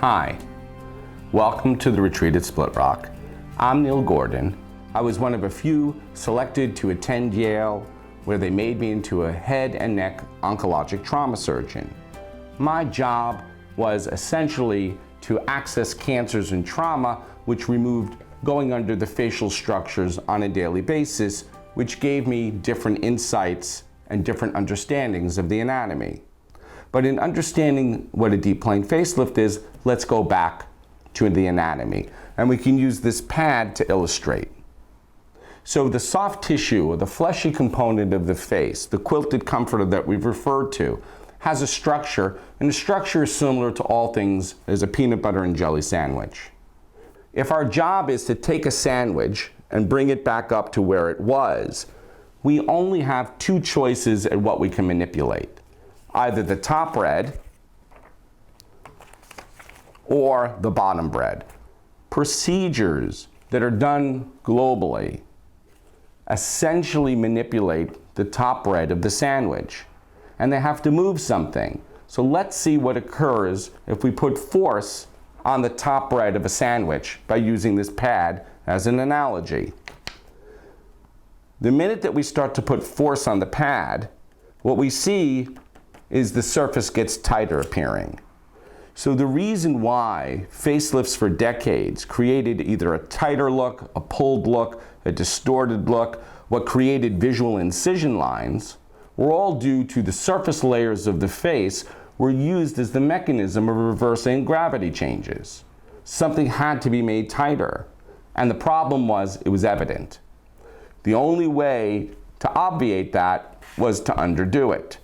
Hi, welcome to the retreat at Split Rock. I'm Neil Gordon. I was one of a few selected to attend Yale, where they made me into a head and neck oncologic trauma surgeon. My job was essentially to access cancers and trauma, which removed going under the facial structures on a daily basis, which gave me different insights and different understandings of the anatomy. But in understanding what a deep plane facelift is, let's go back to the anatomy. And we can use this pad to illustrate. So the soft tissue, or the fleshy component of the face, the quilted comforter that we've referred to, has a structure, and the structure is similar to all things as a peanut butter and jelly sandwich. If our job is to take a sandwich and bring it back up to where it was, we only have two choices at what we can manipulate. Either the top bread or the bottom bread. Procedures that are done globally essentially manipulate the top bread of the sandwich, and they have to move something. So let's see what occurs if we put force on the top bread of a sandwich by using this pad as an analogy. The minute that we start to put force on the pad, what we see is the surface gets tighter appearing. So the reason why facelifts for decades created either a tighter look, a pulled look, a distorted look, what created visual incision lines, were all due to the surface layers of the face were used as the mechanism of reversing gravity changes. Something had to be made tighter, and the problem was it was evident. The only way to obviate that was to underdo it.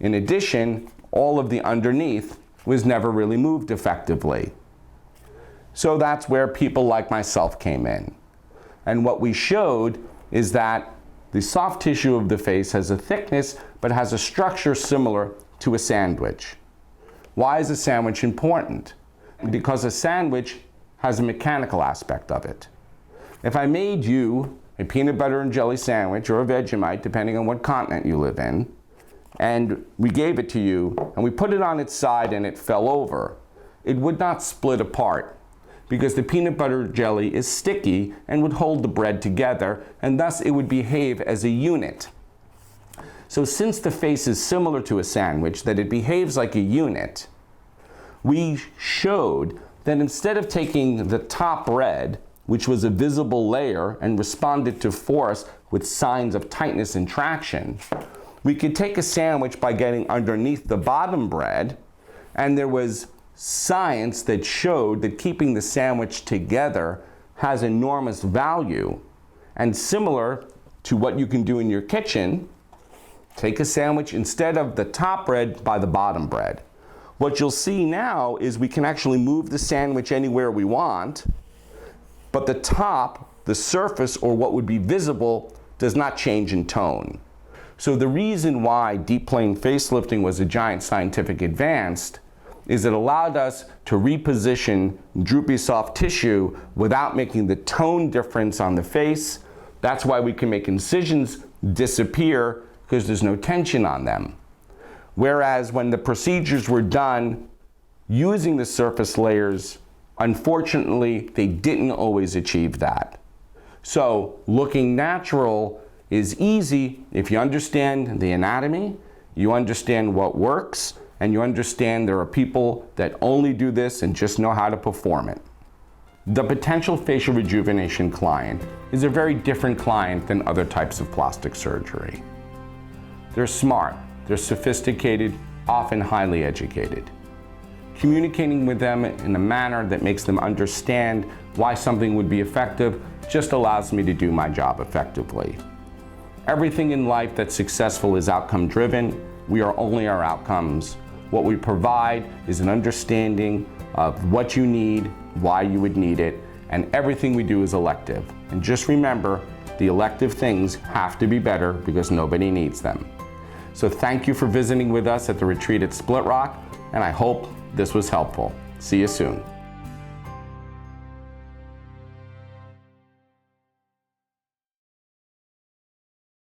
In addition, all of the underneath was never really moved effectively. So that's where people like myself came in. And what we showed is that the soft tissue of the face has a thickness, but has a structure similar to a sandwich. Why is a sandwich important? Because a sandwich has a mechanical aspect of it. If I made you a peanut butter and jelly sandwich, or a Vegemite, depending on what continent you live in, and we gave it to you, and we put it on its side and it fell over, it would not split apart because the peanut butter jelly is sticky and would hold the bread together, and thus it would behave as a unit. So since the face is similar to a sandwich, that it behaves like a unit, we showed that instead of taking the top bread, which was a visible layer and responded to force with signs of tightness and traction, we could take a sandwich by getting underneath the bottom bread, and there was science that showed that keeping the sandwich together has enormous value. And similar to what you can do in your kitchen, take a sandwich instead of the top bread by the bottom bread. What you'll see now is we can actually move the sandwich anywhere we want, but the top, the surface, or what would be visible, does not change in tone. So the reason why deep plane facelifting was a giant scientific advance is it allowed us to reposition droopy soft tissue without making the tone difference on the face. That's why we can make incisions disappear, because there's no tension on them. Whereas when the procedures were done using the surface layers, unfortunately, they didn't always achieve that. So looking natural is easy if you understand the anatomy, you understand what works, and you understand there are people that only do this and just know how to perform it. The potential facial rejuvenation client is a very different client than other types of plastic surgery. They're smart, they're sophisticated, often highly educated. Communicating with them in a manner that makes them understand why something would be effective just allows me to do my job effectively. Everything in life that's successful is outcome driven. We are only our outcomes. What we provide is an understanding of what you need, why you would need it, and everything we do is elective. And just remember, the elective things have to be better because nobody needs them. So thank you for visiting with us at the retreat at Split Rock, and I hope this was helpful. See you soon.